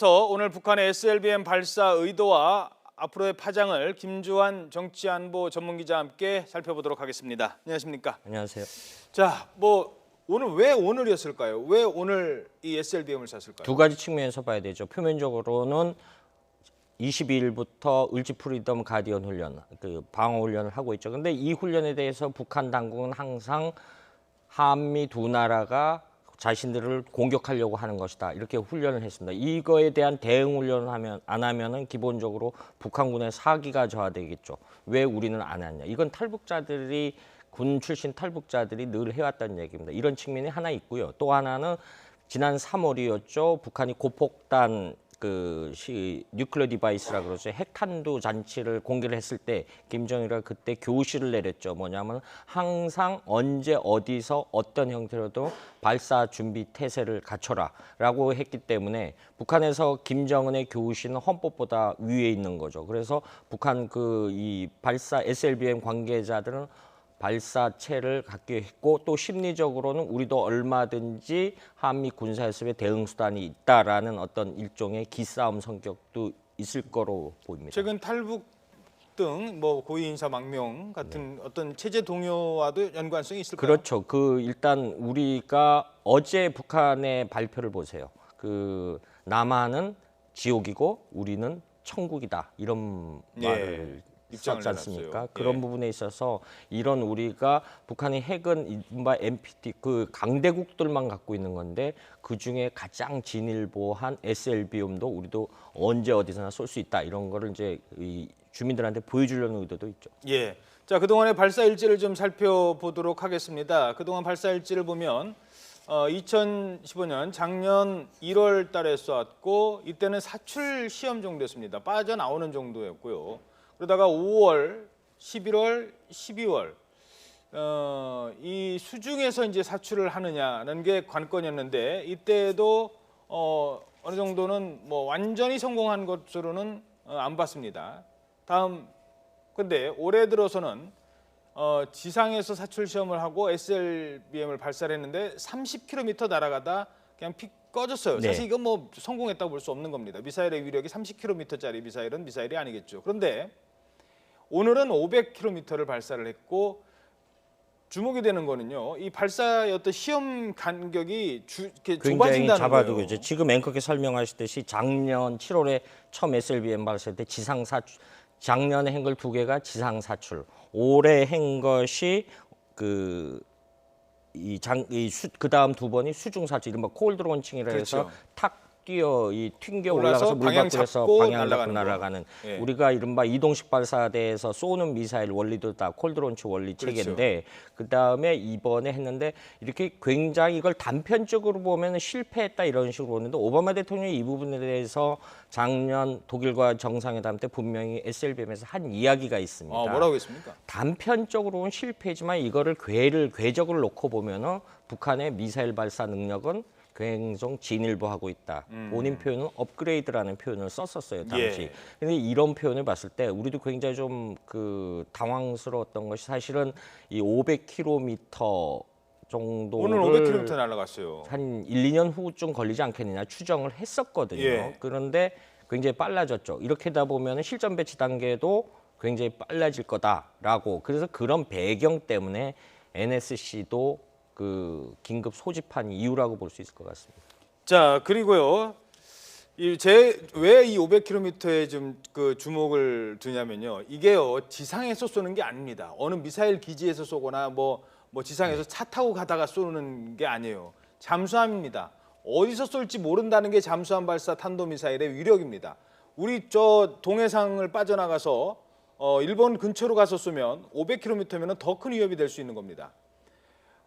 오늘 북한의 SLBM 발사 의도와 앞으로의 파장을 김주환 정치안보 전문기자와 함께 살펴보도록 하겠습니다. 안녕하십니까? 안녕하세요. 자, 오늘 왜 오늘이었을까요? 왜 오늘 이 SLBM을 쐈을까요? 두 가지 측면에서 봐야 되죠. 표면적으로는 22일부터 을지 프리덤 가디언 훈련, 방어 훈련을 하고 있죠. 근데 이 훈련에 대해서 북한 당국은 항상 한미 두 나라가 자신들을 공격하려고 하는 것이다. 이렇게 훈련을 했습니다. 이거에 대한 대응 훈련을 안 하면은 기본적으로 북한군의 사기가 저하되겠죠. 왜 우리는 안 했냐? 이건 탈북자들이 군 출신 탈북자들이 늘 해왔다는 얘기입니다. 이런 측면이 하나 있고요. 또 하나는 지난 3월이었죠. 북한이 고폭탄 뉴클리어 디바이스라 그러죠. 핵탄두 장치를 공개를 했을 때 김정일이가 그때 교시를 내렸죠. 뭐냐면 항상 언제 어디서 어떤 형태로도 발사 준비 태세를 갖춰라라고 했기 때문에 북한에서 김정은의 교시는 헌법보다 위에 있는 거죠. 그래서 북한 이 발사 SLBM 관계자들은 발사체를 갖게 했고 또 심리적으로는 우리도 얼마든지 한미 군사연습에 대응 수단이 있다라는 어떤 일종의 기싸움 성격도 있을 거로 보입니다. 최근 탈북 등 고위 인사 망명 같은 어떤 체제 동요와도 연관성이 있을까요? 그렇죠. 일단 우리가 어제 북한의 발표를 보세요. 남한은 지옥이고 우리는 천국이다 이런 말을 입장을 썼지 않습니까? 내놨어요. 그런 부분에 있어서 이런 우리가 북한의 핵은 이른바 NPT 강대국들만 갖고 있는 건데 그 중에 가장 진일보한 SLBM도 우리도 언제 어디서나 쏠 수 있다 이런 거를 이제 이 주민들한테 보여주려는 의도도 있죠. 예. 자, 그동안의 발사 일지를 좀 살펴보도록 하겠습니다. 그동안 발사 일지를 보면 2015년 작년 1월 달에 쏘았고 이때는 사출 시험 정도였습니다. 빠져나오는 정도였고요. 그러다가 5월, 11월, 12월 이 수중에서 이제 사출을 하느냐는 게 관건이었는데 이때도 어느 정도는 완전히 성공한 것으로는 안 봤습니다. 다음 근데 올해 들어서는 지상에서 사출 시험을 하고 SLBM을 발사를 했는데 30km 날아가다 그냥 픽 꺼졌어요. 네. 사실 이건 성공했다고 볼 수 없는 겁니다. 미사일의 위력이 30km짜리 미사일은 미사일이 아니겠죠. 그런데 오늘은 500km를 발사를 했고 주목이 되는 거는요. 이 발사의 어떤 시험 간격이 굉장히 좁아진다는 잡아두고 거예요. 지금 앵커께 설명하셨듯이 작년 7월에 처음 SLBM 발사할 때 작년에 한 걸 2개가 지상 사출, 올해 한 것이 그 다음 2번이 수중 사출, 이른바 콜드 론칭이라 해서 그렇죠. 탁 튕겨 올라서 올라가서 물 방향 밖으로서 잡고 방향 잡고 날아가는 날아가는 예. 우리가 이른바 이동식 발사대에서 쏘는 미사일 원리도 다 콜드론치 원리 그렇죠. 체계인데 그다음에 이번에 했는데 이렇게 굉장히 이걸 단편적으로 보면 실패했다 이런 식으로 보는데 오바마 대통령이 이 부분에 대해서 작년 독일과 정상회담 때 분명히 SLBM에서 한 이야기가 있습니다. 뭐라고 했습니까? 단편적으로는 실패지만 이거를 궤적으로 놓고 보면은 북한의 미사일 발사 능력은 굉장히 진일보하고 있다. 본인 표현은 업그레이드라는 표현을 썼었어요 당시. 예. 근데 이런 표현을 봤을 때 우리도 굉장히 좀 당황스러웠던 것이 사실은 이 500km 정도를 오늘 500km 날아갔어요. 한 1, 2년 후쯤 걸리지 않겠느냐 추정을 했었거든요. 예. 그런데 굉장히 빨라졌죠. 이렇게 하다 보면 실전 배치 단계도 굉장히 빨라질 거다라고. 그래서 그런 배경 때문에 NSC도 긴급 소집한 이유라고 볼 수 있을 것 같습니다. 자, 그리고요. 왜 이 500km에 좀 주목을 두냐면요. 이게요. 지상에서 쏘는 게 아닙니다. 어느 미사일 기지에서 쏘거나 지상에서 차 타고 가다가 쏘는 게 아니에요. 잠수함입니다. 어디서 쏠지 모른다는 게 잠수함 발사 탄도미사일의 위력입니다. 우리 동해상을 빠져나가서 일본 근처로 가서 쏘면 500km면 더 큰 위협이 될 수 있는 겁니다.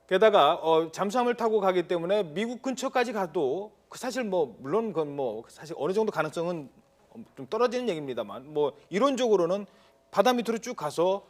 게다가 잠수함을 타고 가기 때문에 미국 근처까지 가도 사실 물론 그건 사실 어느 정도 가능성은 좀 떨어지는 얘기입니다만 이론적으로는 바다 밑으로 쭉 가서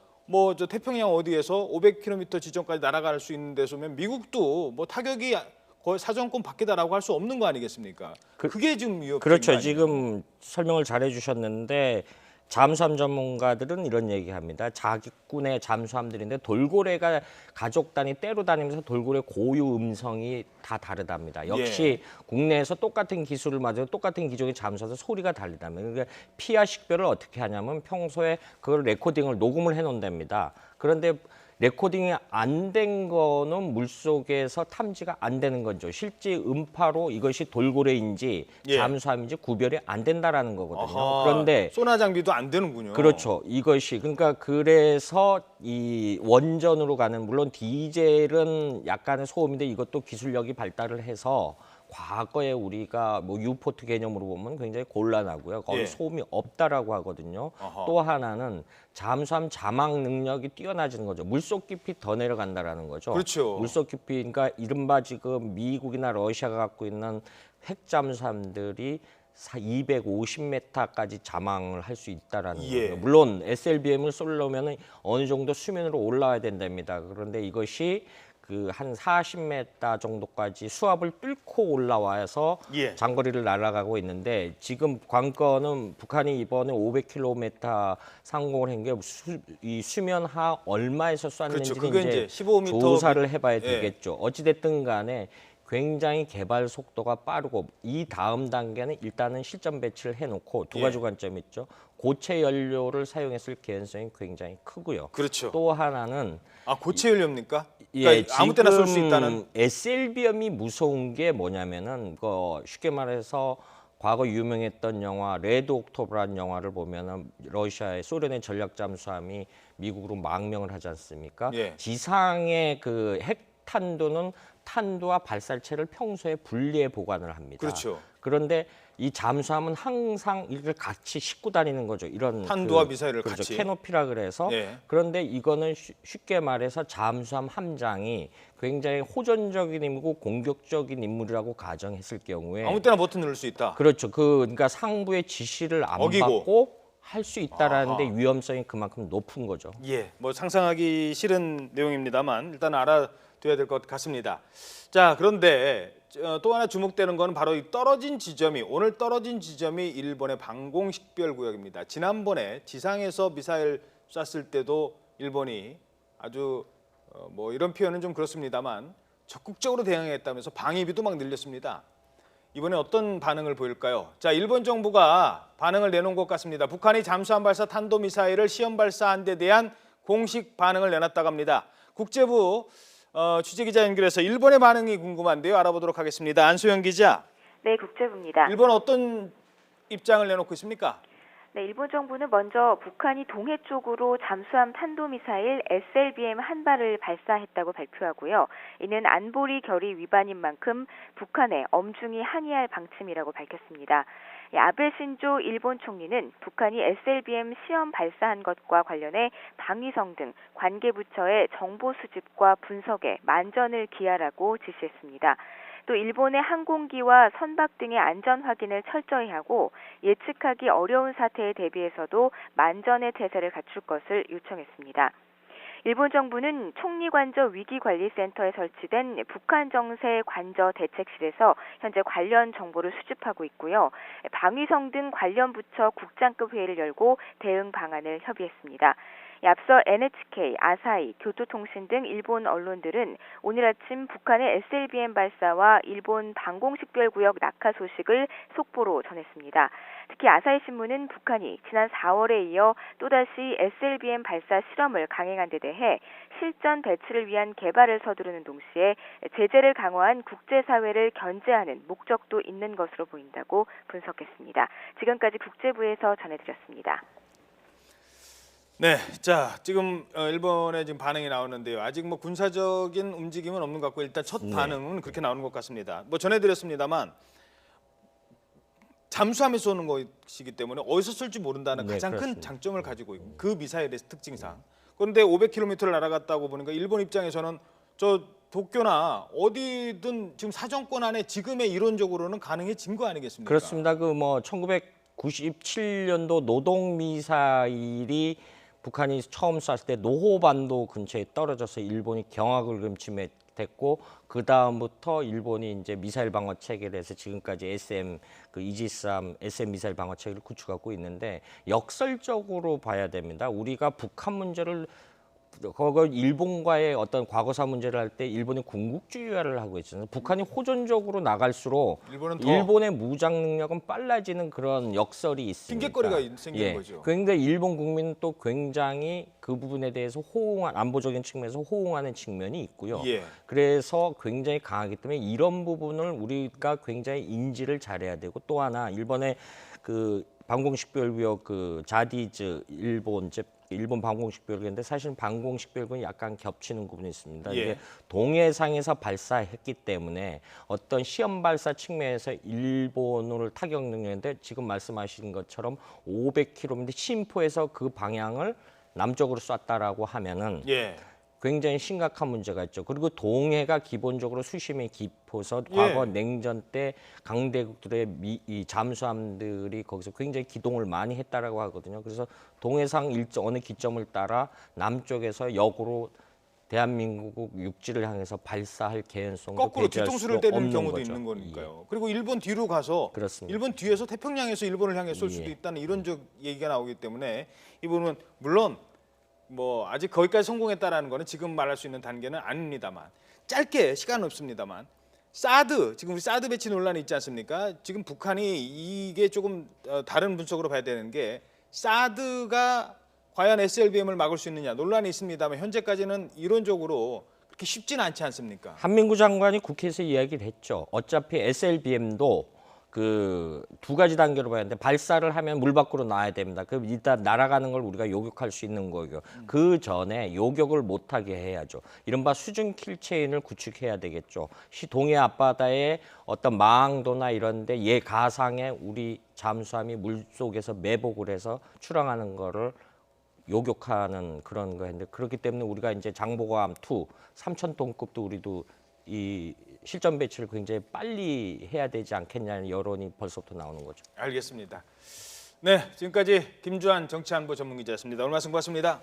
태평양 어디에서 500km 지점까지 날아갈 수 있는 데서면 미국도 타격이 거의 사정권 밖이다라고 할 수 없는 거 아니겠습니까? 그게 지금 위협적인 거 그렇죠. 아니에요? 지금 설명을 잘 해주셨는데 잠수함 전문가들은 이런 얘기합니다. 자기군의 잠수함들인데 돌고래가 가족 단위 떼로 다니면서 돌고래 고유 음성이 다 다르답니다. 역시 국내에서 똑같은 기술을 가지고 똑같은 기종의 잠수함에서 소리가 다르다면 그러니까 피하 식별을 어떻게 하냐면 평소에 그걸 레코딩을 녹음을 해놓는답니다. 그런데 레코딩이 안 된 거는 물속에서 탐지가 안 되는 거죠. 실제 음파로 이것이 돌고래인지 잠수함인지 구별이 안 된다라는 거거든요. 아하, 그런데 소나 장비도 안 되는군요. 그렇죠. 이것이 그러니까 그래서 이 원전으로 가는 물론 디젤은 약간의 소음인데 이것도 기술력이 발달을 해서 과거에 우리가 뭐 유포트 개념으로 보면 굉장히 곤란하고요. 거기 소음이 없다라고 하거든요. 아하. 또 하나는 잠수함 자막 능력이 뛰어나지는 거죠. 물속 깊이 더 내려간다라는 거죠. 그렇죠. 물속 깊이 그러니까 이른바 지금 미국이나 러시아가 갖고 있는 핵 잠수함들이 250m까지 자망을 할 수 있다라는 거예요. 물론 SLBM을 쏘려면 어느 정도 수면으로 올라와야 된답니다. 그런데 이것이 그 한 40m 정도까지 수압을 뚫고 올라와서 장거리를 날아가고 있는데 지금 관건은 북한이 이번에 500km 상공을 한 게 이 수면 하 얼마에서 쐈는지는 그렇죠. 이제 15m 조사를 해봐야 되겠죠. 어찌됐든 간에 굉장히 개발 속도가 빠르고 이 다음 단계는 일단은 실전 배치를 해놓고 두 가지 관점이 있죠. 고체 연료를 사용했을 개연성이 굉장히 크고요. 그렇죠. 또 하나는 고체 연료입니까? 그러니까 아무 때나 쏠 수 있다는. SLBM이 무서운 게 뭐냐면은 쉽게 말해서 과거 유명했던 영화 레드 옥토버라는 영화를 보면은 러시아의 소련의 전략 잠수함이 미국으로 망명을 하지 않습니까? 지상의 그 핵탄두는 탄두와 발살체를 평소에 분리해 보관을 합니다. 그렇죠. 그런데 이 잠수함은 항상 이걸 같이 싣고 다니는 거죠. 이런 탄두와 미사일을 그렇죠. 같이. 캐노피라 그래서 그런데 이거는 쉽게 말해서 잠수함 함장이 굉장히 호전적인 인물이고 공격적인 인물이라고 가정했을 경우에 아무 때나 버튼 누를 수 있다. 그렇죠. 그러니까 상부의 지시를 안 받고 할 수 있다라는데 위험성이 그만큼 높은 거죠. 뭐 상상하기 싫은 내용입니다만 일단 알아둬야 될 것 같습니다. 자, 그런데 또 하나 주목되는 건 바로 이 오늘 떨어진 지점이 일본의 방공식별구역입니다. 지난번에 지상에서 미사일 쐈을 때도 일본이 아주 뭐 이런 표현은 좀 그렇습니다만 적극적으로 대응했다면서 방위비도 막 늘렸습니다. 이번에 어떤 반응을 보일까요? 자, 일본 정부가 반응을 내놓은 것 같습니다. 북한이 잠수함 발사 탄도미사일을 시험 발사한 데 대한 공식 반응을 내놨다고 합니다. 국제부 취재기자 연결해서 일본의 반응이 궁금한데요. 알아보도록 하겠습니다. 안소영 기자. 네, 국제부입니다. 일본 어떤 입장을 내놓고 있습니까? 네, 일본 정부는 먼저 북한이 동해 쪽으로 잠수함 탄도미사일 SLBM 한 발을 발사했다고 발표하고요. 이는 안보리 결의 위반인 만큼 북한에 엄중히 항의할 방침이라고 밝혔습니다. 아베 신조 일본 총리는 북한이 SLBM 시험 발사한 것과 관련해 방위성 등 관계부처의 정보 수집과 분석에 만전을 기하라고 지시했습니다. 또 일본의 항공기와 선박 등의 안전 확인을 철저히 하고 예측하기 어려운 사태에 대비해서도 만전의 태세를 갖출 것을 요청했습니다. 일본 정부는 총리관저 위기관리센터에 설치된 북한 정세 관저 대책실에서 현재 관련 정보를 수집하고 있고요. 방위성 등 관련 부처 국장급 회의를 열고 대응 방안을 협의했습니다. 앞서 NHK, 아사히, 교토통신 등 일본 언론들은 오늘 아침 북한의 SLBM 발사와 일본 방공식별구역 낙하 소식을 속보로 전했습니다. 특히 아사히 신문은 북한이 지난 4월에 이어 또다시 SLBM 발사 실험을 강행한 데 대해 실전 배치를 위한 개발을 서두르는 동시에 제재를 강화한 국제사회를 견제하는 목적도 있는 것으로 보인다고 분석했습니다. 지금까지 국제부에서 전해드렸습니다. 네, 자 지금 일본의 지금 반응이 나오는데요. 아직 뭐 군사적인 움직임은 없는 것 같고 일단 첫 반응은 그렇게 나오는 것 같습니다. 뭐 전해드렸습니다만 잠수함에 쏘는 것이기 때문에 어디서 쏠지 모른다는 가장 그렇습니다. 큰 장점을 가지고 있고 그 미사일의 특징상. 그런데 500km를 날아갔다고 보니까 일본 입장에서는 저 도쿄나 어디든 지금 사정권 안에 지금의 이론적으로는 가능해진 거 아니겠습니까? 그렇습니다. 그 뭐 1997년도 노동 미사일이 북한이 처음 쐈을 때 노호반도 근처에 떨어져서 일본이 경악을 금침했 됐고 그 다음부터 일본이 이제 미사일 방어 체계를 해서 지금까지 SM 그 이지스함 SM 미사일 방어 체계를 구축하고 있는데 역설적으로 봐야 됩니다. 우리가 북한 문제를 그거 일본과의 어떤 과거사 문제를 할 때 일본이 궁극주의화를 하고 있잖아요. 북한이 호전적으로 나갈수록 일본은 더 일본의 무장 능력은 빨라지는 그런 역설이 있습니다. 핑계거리가 생기는 거죠. 그런데 일본 국민은 또 굉장히 그 부분에 대해서 호응한 안보적인 측면에서 호응하는 측면이 있고요. 예. 그래서 굉장히 강하기 때문에 이런 부분을 우리가 굉장히 인지를 잘해야 되고 또 하나 일본의 그 방공식별구역 그 자디즈 일본 방공식별구역인데 사실 방공식별구역이 약간 겹치는 부분이 있습니다. 예. 이게 동해상에서 발사했기 때문에 어떤 시험 발사 측면에서 일본을 타격 능력인데 지금 말씀하신 것처럼 500km 침포해서 그 방향을 남쪽으로 쐈다라고 하면은 예. 굉장히 심각한 문제가 있죠. 그리고 동해가 기본적으로 수심이 깊어서 예. 과거 냉전 때 강대국들의 이 잠수함들이 거기서 굉장히 기동을 많이 했다라고 하거든요. 그래서 동해상 어느 기점을 따라 남쪽에서 역으로 대한민국 육지를 향해서 발사할 개연성도 거꾸로 배제할 뒤통수를 수도 때리는 없는 경우도 거죠. 있는 거니까요. 그리고 일본 뒤로 가서 그렇습니다. 일본 뒤에서 태평양에서 일본을 향해 쏠 수도 예. 있다는 이론적 얘기가 나오기 때문에 이 부분은 물론 뭐 아직 거기까지 성공했다라는 거는 지금 말할 수 있는 단계는 아닙니다만 짧게 시간은 없습니다만 사드 지금 우리 사드 배치 논란이 있지 않습니까? 지금 북한이 이게 조금 다른 분석으로 봐야 되는 게 사드가 과연 SLBM을 막을 수 있느냐 논란이 있습니다만 현재까지는 이론적으로 그렇게 쉽지는 않지 않습니까? 한민구 장관이 국회에서 이야기를 했죠. 어차피 SLBM도 그 두 가지 단계로 봐야 하는데 발사를 하면 물 밖으로 나와야 됩니다. 그럼 일단 날아가는 걸 우리가 요격할 수 있는 거고요. 그 전에 요격을 못하게 해야죠. 이른바 수중 킬체인을 구축해야 되겠죠. 동해 앞바다에 어떤 망도나 이런데 가상에 우리 잠수함이 물 속에서 매복을 해서 출항하는 거를 요격하는 그런 거였는데 그렇기 때문에 우리가 이제 장보고함 2 3,000톤급도 우리도 이 실전 배치를 굉장히 빨리 해야 되지 않겠냐는 여론이 벌써부터 나오는 거죠. 알겠습니다. 네, 지금까지 김주한 정치안보 전문기자였습니다. 오늘 말씀 고맙습니다.